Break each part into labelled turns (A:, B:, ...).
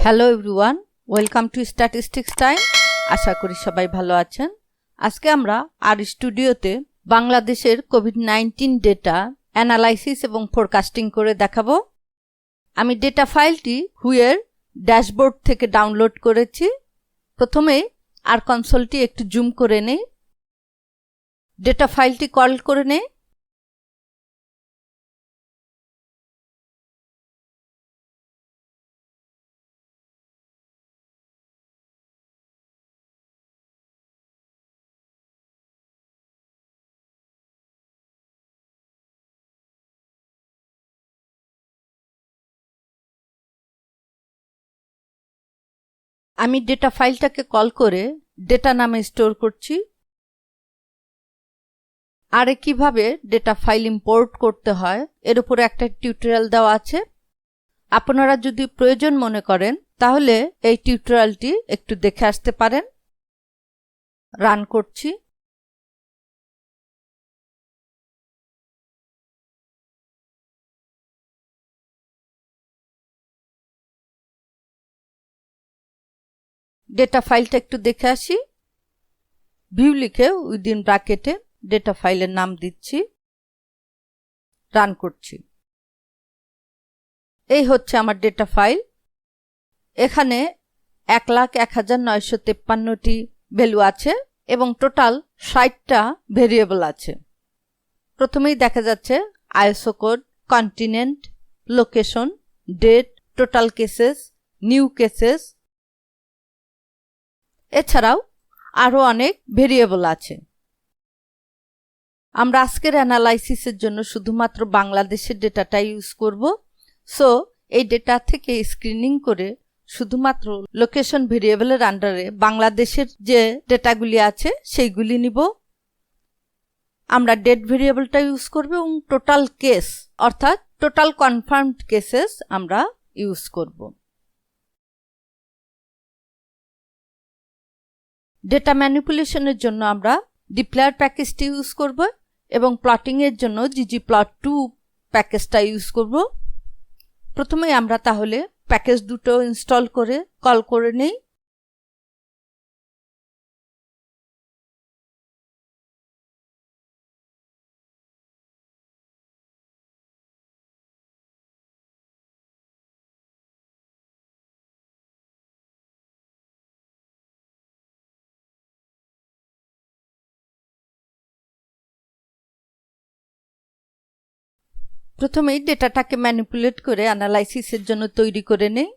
A: Hello everyone, welcome to statistics time. আশা করি সবাই ভালো আছেন। আজকে আমরা আর স্টুডিওতে বাংলাদেশের কোভিড-19 ডেটা অ্যানালাইসিস এবং ফোরকাস্টিং করে দেখাবো। আমি ডেটা ফাইলটি হুয়ের ড্যাশবোর্ড থেকে ডাউনলোড করেছি। প্রথমে আর কনসোলটি একটু জুম করে নেই, ডেটা ফাইলটি কল করে নেই। আমি ডেটা ফাইলটাকে কল করে ডেটা নামে স্টোর করছি। আর কিভাবে ডেটা ফাইল ইম্পোর্ট করতে হয় এর উপরে একটা টিউটোরিয়াল দেওয়া আছে। আপনারা যদি প্রয়োজন মনে করেন তাহলে এই টিউটোরিয়ালটি একটু দেখে আসতে পারেন। রান করছি। ডেটা ফাইলটা একটু দেখে আসি। ভিউ লিখে উইদিন ব্র্যাকেটে ডেটা ফাইলের নাম দিচ্ছি, রান করছি। এই হচ্ছে আমার ডেটা ফাইল। এখানে 1,01,953টি ভ্যালু আছে এবং টোটাল 60টা ভেরিয়েবল আছে। প্রথমেই দেখা যাচ্ছে ISO code, continent, location, date, total cases, new cases. এছাড়াও আরও অনেক ভেরিয়েবল আছে। আমরা আজকের অ্যানালাইসিসের জন্য শুধুমাত্র বাংলাদেশের ডেটাটা ইউজ করব। সো এই ডেটা থেকে স্ক্রিনিং করে শুধুমাত্র লোকেশন ভেরিয়েবলের আন্ডারে বাংলাদেশের যে ডেটাগুলি আছে সেইগুলি নিব। আমরা ডেট ভেরিয়েবলটা ইউজ করব এবং টোটাল কেস অর্থাৎ টোটাল কনফার্মড কেসেস আমরা ইউজ করব। ডেটা ম্যানিপুলেশনের জন্য আমরা ডিপ্লয়ার প্যাকেজটি ইউজ করব এবং প্লটিংয়ের জন্য ggplot2 প্যাকেজটা ইউজ করব। প্রথমে আমরা তাহলে প্যাকেজ দুটো ইনস্টল করে কল করে নেই। প্রথমেই ডেটাটাকে ম্যানিপুলেট করে অ্যানালাইসিসের জন্য তৈরি করে নেই।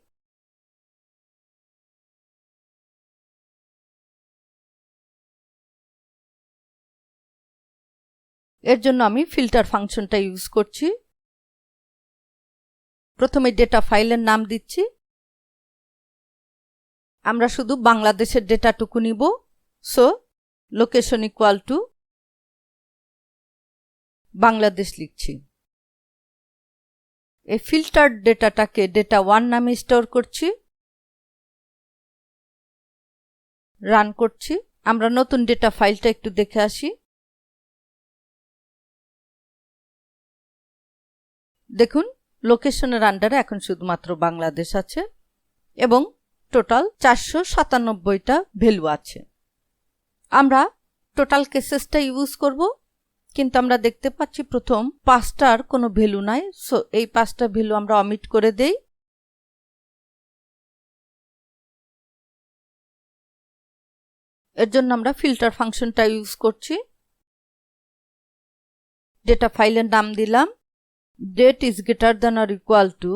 A: এর জন্য আমি ফিল্টার ফাংশনটা ইউজ করছি। প্রথমে ডেটা ফাইলের নাম দিচ্ছি। আমরা শুধু বাংলাদেশের ডেটাটুকু নিব। So location equal to Bangladesh লিখছি। এই ফিল্টার্ড ডেটাটাকে data1 নামে স্টোর করছি, রান করছি। আমরা নতুন ডেটা ফাইলটা একটু দেখে আসি। দেখুন লোকেশনের আন্ডারে এখন শুধুমাত্র বাংলাদেশ আছে এবং টোটাল 497টা ভ্যালু আছে। আমরা টোটাল কেসেসটা ইউজ করব, কিন্তু আমরা দেখতে পাচ্ছি প্রথম 5টার কোনো ভ্যালু নাই। সো এই 5টা ভ্যালু আমরা অমিট করে দেই। এর জন্য আমরা ফিল্টার ফাংশনটা ইউজ করছি। ডেটা ফাইলের নাম দিলাম date is greater than or equal to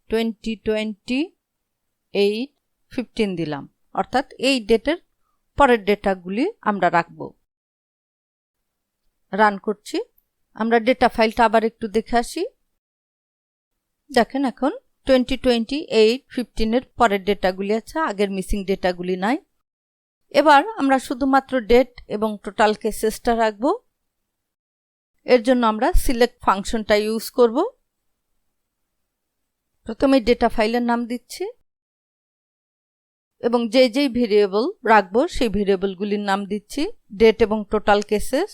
A: 2020-8-15 দিলাম, অর্থাৎ এই ডেটের পরের ডেটাগুলি আমরা রাখব। রান করছি। আমরা ডেটা ফাইলটা আবার একটু দেখে আসি। দেখেন এখন 2020-8-15 এর পরের ডেটাগুলি আছে, আগের মিসিং ডেটাগুলি নাই। এবার আমরা শুধুমাত্র ডেট এবং টোটাল কেসেসটা রাখব। এর জন্য আমরা সিলেক্ট ফাংশনটা ইউজ করব। প্রথমে ডেটা ফাইলের নাম দিচ্ছি এবং যেই ভেরিয়েবল রাখবো সেই ভেরিয়েবলগুলির নাম দিচ্ছি, ডেট এবং টোটাল কেসেস।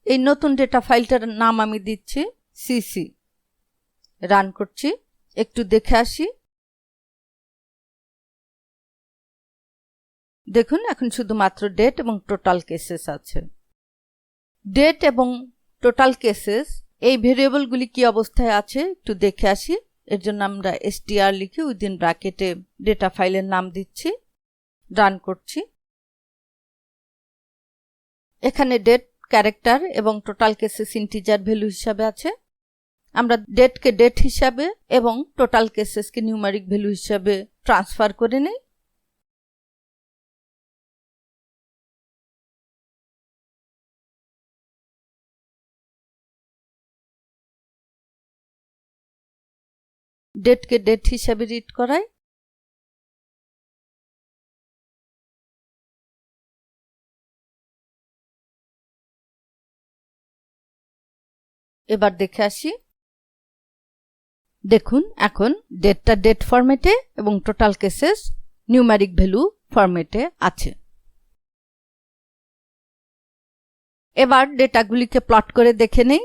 A: এই নতুন ডেটা ফাইলটার নাম আমি দিচ্ছি সিসি। রান করছি। একটু দেখে আসি। দেখুন এখন শুধুমাত্র ডেট এবং টোটাল কেসেস আছে। ডেট এবং টোটাল কেসেস এই ভেরিয়েবলগুলি কি অবস্থায় আছে একটু দেখে আসি। এর জন্য আমরা str লিখে উইদিন ব্র্যাকেটে ডেটা ফাইলের নাম দিচ্ছি, রান করছি। এখানে ডেট ক্যারেক্টার এবং টোটাল কেসেস ইন্টিজার ভ্যালু হিসাবে আছে। আমরা ডেটকে ডেট হিসাবে এবং টোটাল কেসেসকে নিউমেরিক ভ্যালু হিসাবে ট্রান্সফার করে নেই। ডেটকে ডেট হিসাবে রিড করাই। এবার দেখে আসি। দেখুন এখন ডেটটা ডেট ফরম্যাটে এবং টোটাল কেসেস নিউমেরিক ভ্যালু ফরম্যাটে আছে। এবার ডেটাগুলিকে প্লট করে দেখে নেই।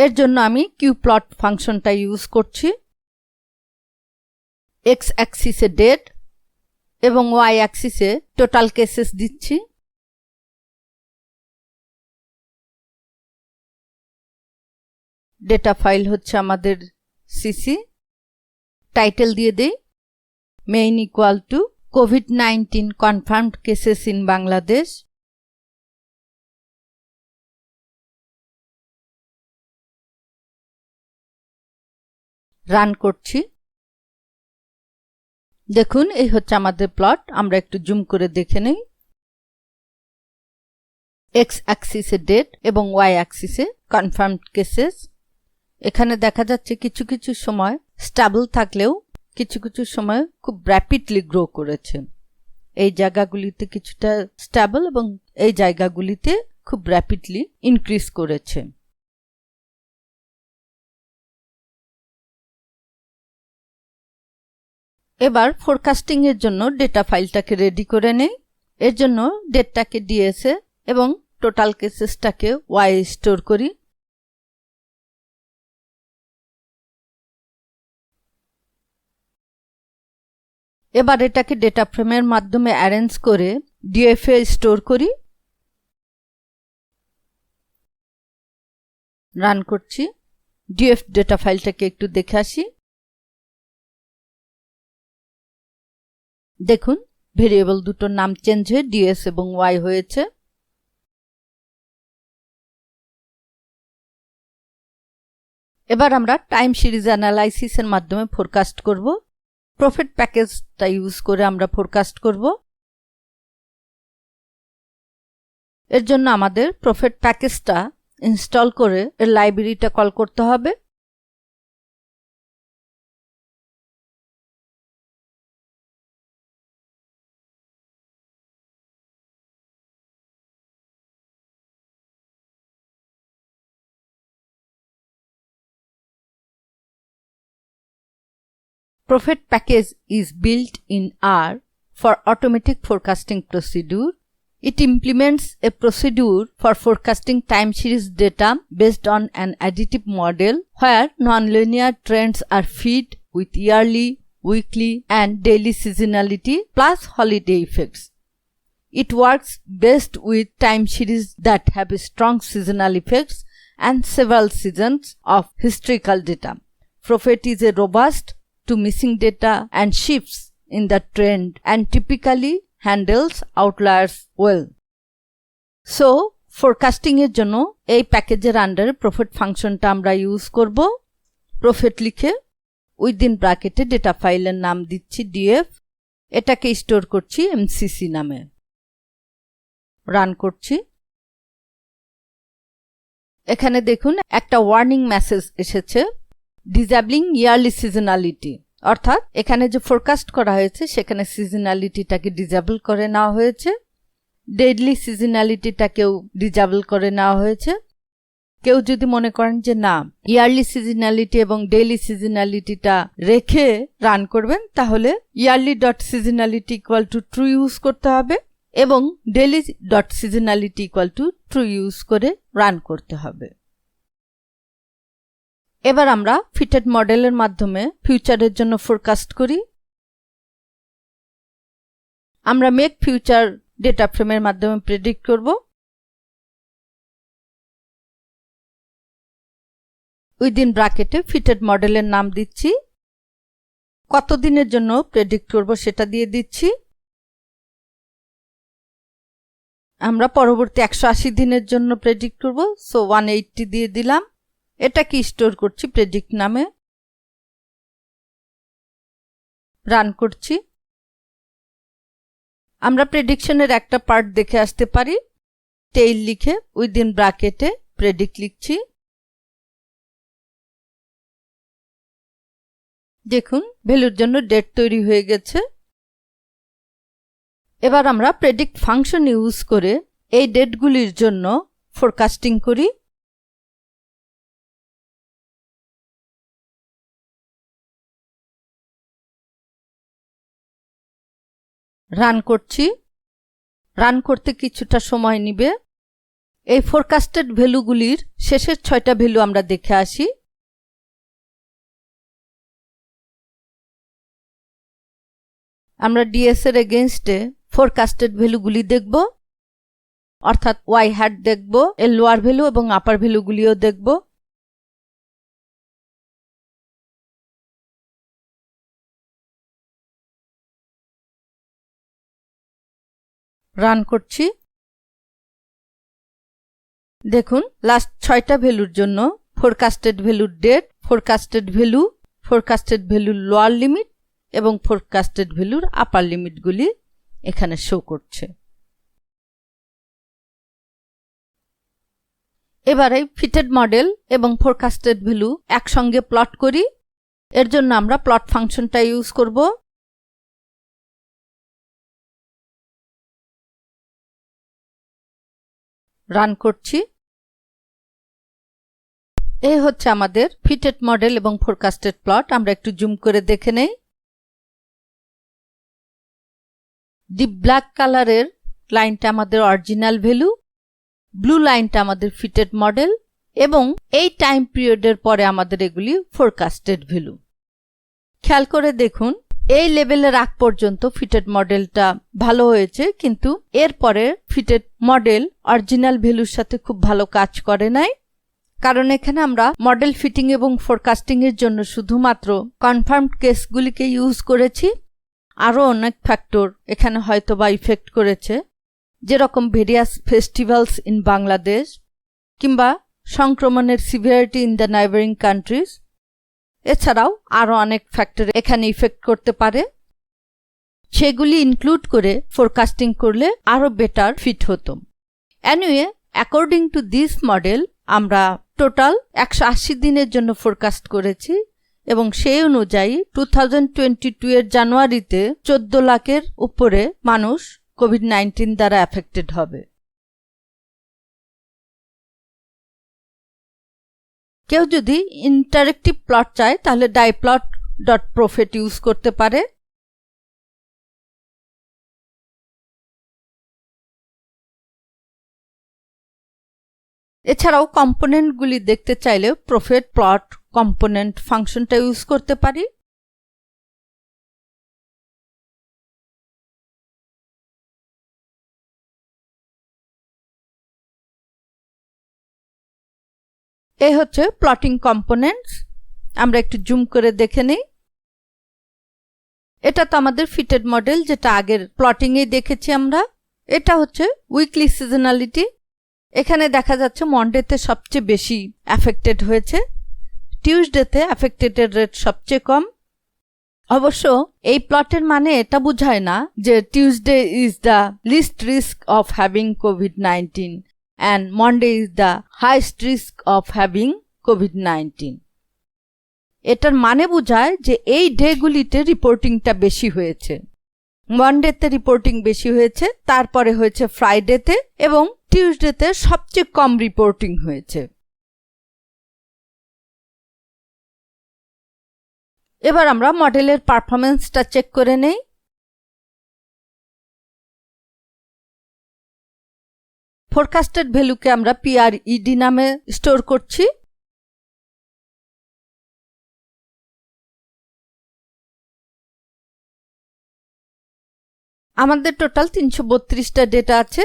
A: এর জন্য আমি qplot ফাংশনটা ইউজ করছি। x অ্যাক্সিসে ডেট এবং y অ্যাক্সিসে টোটাল কেসেস দিচ্ছি। ডেটা ফাইল হচ্ছে আমাদের সিসি। টাইটেল দিয়ে দেই main equal to COVID-19 confirmed cases in Bangladesh. Run করছি। দেখুন এই হচ্ছে আমাদের প্লট। আমরা একটু জুম করে দেখে নেই। এক্স অ্যাক্সিসে ডেট এবং ওয়াই অ্যাক্সিসে কনফার্মড কেসেস। এখানে দেখা যাচ্ছে কিছু কিছু সময় স্টেবল থাকলেও কিছু কিছু সময় খুব র্যাপিডলি গ্রো করেছে। এই জায়গাগুলিতে কিছুটা স্টেবল এবং এই জায়গাগুলিতে খুব র্যাপিডলি ইনক্রিজ করেছে। এবার ফোরকাস্টিং এর জন্য ডেটা ফাইলটাকে রেডি করে নেই। এর জন্য ডেটটাকে ডিএসএ এবং টোটাল কেসেসটাকে ওয়াই স্টোর করি। এবার এটাকে ডেটা ফ্রেমের মাধ্যমে অ্যারেঞ্জ করে ডিএফ এ স্টোর করি। রান করছি। ডিএফ ডেটা ফাইলটাকে একটু দেখে আসি। দেখুন ভেরিয়েবল দুটোর নাম চেঞ্জ হয়ে ডিএস এবং ওয়াই হয়েছে। এবার আমরা টাইম সিরিজ অ্যানালাইসিসের মাধ্যমে ফোরকাস্ট করব। প্রফিট প্যাকেজটা ইউজ করে আমরা ফোরকাস্ট করব। এর জন্য আমাদের প্রফিট প্যাকেজটা ইনস্টল করে এর লাইব্রেরিটা কল করতে হবে। Prophet package is built in R for automatic forecasting procedure. It implements a procedure for forecasting time series data based on an additive model where nonlinear trends are fed with yearly, weekly, and daily seasonality plus holiday effects. It works best with time series that have strong seasonal effects and several seasons of historical data. Prophet is a robust to missing data and shifts in the trend and typically handles outliers well. So, forecasting এর জন্য এই প্যাকেজের আন্ডারে profit ফাংশনটা আমরা use করব। Profit লিখে within ব্র্যাকেটে ডেটা ফাইলের নাম দিচ্ছি ডিএফ। এটাকে স্টোর করছি এমসিসি নামে। রান করছি। এখানে দেখুন একটা ওয়ার্নিং মেসেজ এসেছে, ডিসেবলিং ইয়ারলি সিজনালিটি। অর্থাৎ এখানে যে ফোরকাস্ট করা হয়েছে সেখানে সিজনালিটিটাকে ডিসেবল করে নেওয়া হয়েছে, ডেইলি সিজনালিটিটাকেও ডিসেবল করে নেওয়া হয়েছে। কেউ যদি মনে করেন যে না ইয়ারলি সিজনালিটি এবং ডেইলি সিজনালিটিটা রেখে রান করবেন, তাহলে yearly dot seasonality equal to true use করতে হবে এবং daily dot seasonality equal to true use করে রান করতে হবে। এবার আমরা ফিটেড মডেলের মাধ্যমে ফিউচারের জন্য ফোরকাস্ট করি। আমরা মেক ফিউচার ডেটা ফ্রেমের মাধ্যমে প্রেডিক্ট করব। উইদিন ব্র্যাকেটে ফিটেড মডেলের নাম দিচ্ছি, কতদিনের জন্য প্রেডিক্ট করব সেটা দিয়ে দিচ্ছি। আমরা পরবর্তী 180 দিনের জন্য প্রেডিক্ট করব, সো 180 দিয়ে দিলাম। এটাকে স্টোর করছি প্রেডিক্ট নামে, রান করছি। আমরা প্রেডিকশনের একটা পার্ট দেখে আসতে পারি। টেইল লিখে উইদিন ব্র্যাকেটে প্রেডিক্ট লিখছি। দেখুন ভ্যালুর জন্য ডেট তৈরি হয়ে গেছে। এবার আমরা প্রেডিক্ট ফাংশন ইউজ করে এই ডেটগুলির জন্য ফোরকাস্টিং করি। রান করছি। রান করতে কিছুটা সময় নিবে। এই ফোরকাস্টেড ভ্যালুগুলির শেষের 6টা ভ্যালু আমরা দেখে আসি। আমরা ডিএস এর এগেইনস্টে ফোরকাস্টেড ভ্যালুগুলি দেখব, অর্থাৎ ওয়াই হ্যাট দেখব, এর লোয়ার ভ্যালু এবং আপার ভ্যালুগুলিও দেখব। রান করছি। দেখুন লাস্ট 6টা ভ্যালুর জন্য ফোরকাস্টেড ভ্যালুর ডেট, ফোরকাস্টেড ভ্যালুর লোয়ার লিমিট এবং ফোরকাস্টেড ভ্যালুর আপার লিমিটগুলি এখানে শো করছে। এবারে ফিটেড মডেল এবং ফোরকাস্টেড ভ্যালু একসঙ্গে প্লট করি। এর জন্য আমরা প্লট ফাংশনটা ইউজ করব। রান করছি। এই হচ্ছে আমাদের ফিটেড মডেল এবং ফোরকাস্টেড প্লট। আমরা একটু জুম করে দেখে নেই। ডিপ ব্ল্যাক কালারের লাইনটা আমাদের অরিজিনাল ভ্যালু, ব্লু লাইনটা আমাদের ফিটেড মডেল এবং এই টাইম পিরিয়ডের পরে আমাদের এগুলি ফোরকাস্টেড ভ্যালু। খেয়াল করে দেখুন এই লেভেলের আগ পর্যন্ত ফিটেড মডেলটা ভালো হয়েছে, কিন্তু এরপরে ফিটেড মডেল অরিজিনাল ভ্যালুর সাথে খুব ভালো কাজ করে নাই। কারণ এখানে আমরা মডেল ফিটিং এবং ফোরকাস্টিং এর জন্য শুধুমাত্র কনফার্মড কেসগুলিকে ইউজ করেছি। আরও অনেক ফ্যাক্টর এখানে হয়তোবা ইফেক্ট করেছে, যেরকম ভেরিয়াস ফেস্টিভ্যালস ইন বাংলাদেশ কিংবা সংক্রমণের সিভিয়ারিটি ইন দ্য নাইবারিং কান্ট্রিজ। এছাড়াও আরও অনেক ফ্যাক্টর এখানে ইফেক্ট করতে পারে। সেগুলি ইনক্লুড করে ফোরকাস্টিং করলে আরও বেটার ফিট হতো। Anyway, according to this model আমরা টোটাল 180 দিনের জন্য ফোরকাস্ট করেছি এবং সেই অনুযায়ী 2022 এর জানুয়ারিতে 14 লাখের উপরে মানুষ কোভিড-19 দ্বারা অ্যাফেক্টেড হবে। কেউ যদি ইন্টারেক্টিভ প্লট চায় তাহলে dieplot.profit ইউজ করতে পারে। এছাড়াও কম্পোনেন্টগুলি দেখতে চাইলে প্রফিট প্লট কম্পোনেন্ট ফাংশনটা ইউজ করতে পারি। এই হচ্ছে প্লটিং কম্পোনেন্টস। আমরা একটু জুম করে দেখে নেই। এটা তো আমাদের ফিটেড মডেল, যেটা আগের প্লটিংয়েই দেখেছি আমরা। এটা হচ্ছে উইকলি সিজনালিটি। এখানে দেখা যাচ্ছে মন্ডেতে সবচেয়ে বেশি অ্যাফেক্টেড হয়েছে, টিউসডেতে অ্যাফেক্টেডের রেট সবচেয়ে কম। অবশ্য এই প্লটের মানে এটা বোঝায় না যে Tuesday is the least risk of having কোভিড-19 and Monday is the highest risk of having COVID-19. এটার মানে বোঝায় যে এই ডেগুলিতে রিপোর্টিংটা বেশি হয়েছে। মন্ডেতে রিপোর্টিং বেশি হয়েছে, তারপরে হয়েছে ফ্রাইডেতে এবং টিউসডেতে সবচেয়ে কম রিপোর্টিং হয়েছে। এবার আমরা মডেলের পারফরম্যান্সটা চেক করে নেই। ফোরকাস্টেড ভ্যালুকে আমরা PRED নামে স্টোর করছি। আমাদের টোটাল 332টা ডেটা আছে।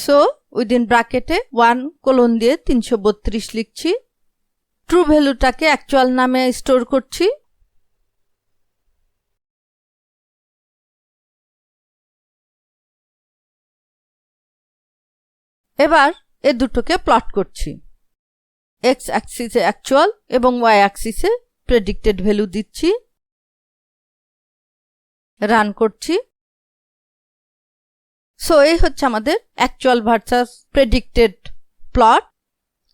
A: সো উইদিন ব্র্যাকেটে 1 দিয়ে 332 লিখছি। ট্রু ভ্যালুটাকে অ্যাকচুয়াল নামে স্টোর করছি। এবার এ দুটোকে প্লট করছি। এক্স অ্যাক্সিসে অ্যাকচুয়াল এবং ওয়াই অ্যাক্সিসে প্রেডিক্টেড ভ্যালু দিচ্ছি। রান করছি। সো এই হচ্ছে আমাদের অ্যাকচুয়াল ভার্সাস প্রেডিক্টেড প্লট।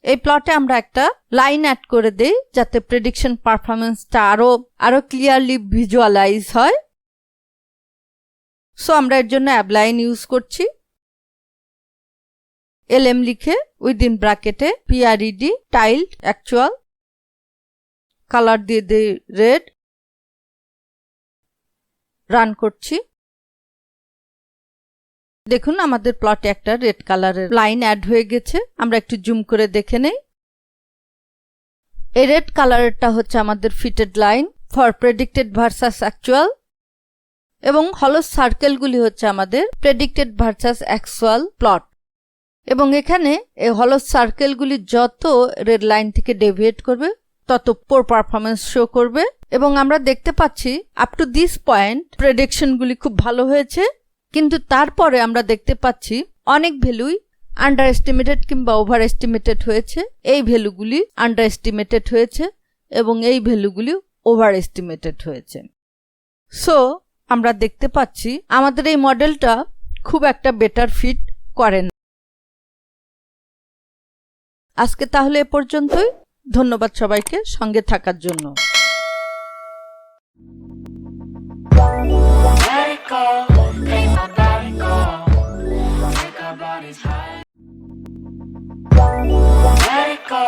A: এই প্লটে আমরা একটা লাইন অ্যাড করে দেই যাতে প্রেডিকশন পারফরমেন্সটা আরো ক্লিয়ারলি ভিজুয়ালাইজ হয়। সো আমরা এর জন্য অ্যাবলাইন ইউজ করছি। এলএম লিখে উইদিন ব্র্যাকেটে PRED টাইলড অ্যাকচুয়াল, কালার দিয়ে দিই রেড। রান করছি। দেখুন আমাদের প্লটে একটা রেড কালারের লাইন অ্যাড হয়ে গেছে। আমরা একটু জুম করে দেখে নেই। এই রেড কালারেরটা হচ্ছে আমাদের fitted line for predicted versus actual, এবং হলো সার্কেলগুলি হচ্ছে আমাদের প্রেডিক্টেড ভার্সাস অ্যাকচুয়াল প্লট। এবং এখানে এই হলো সার্কেলগুলি যত রেড লাইন থেকে ডেভিয়েট করবে তত পোর পারফরমেন্স শো করবে। এবং আমরা দেখতে পাচ্ছি আপ টু দিস পয়েন্ট প্রেডিকশনগুলি খুব ভালো হয়েছে, কিন্তু তারপরে আমরা দেখতে পাচ্ছি অনেক ভ্যালুই আন্ডার এস্টিমেটেড কিংবা ওভার এস্টিমেটেড হয়েছে। এই ভ্যালুগুলি আন্ডার এস্টিমেটেড হয়েছে এবং এই ভ্যালুগুলি ওভার এস্টিমেটেড হয়েছে। সো আমরা দেখতে পাচ্ছি আমাদের এই মডেলটা খুব একটা বেটার ফিট করে না। আজকে তাহলে এ পর্যন্তই। ধন্যবাদ সবাইকে সঙ্গে থাকার জন্য।
B: Let it go, make my body go, make our bodies high. Let it go,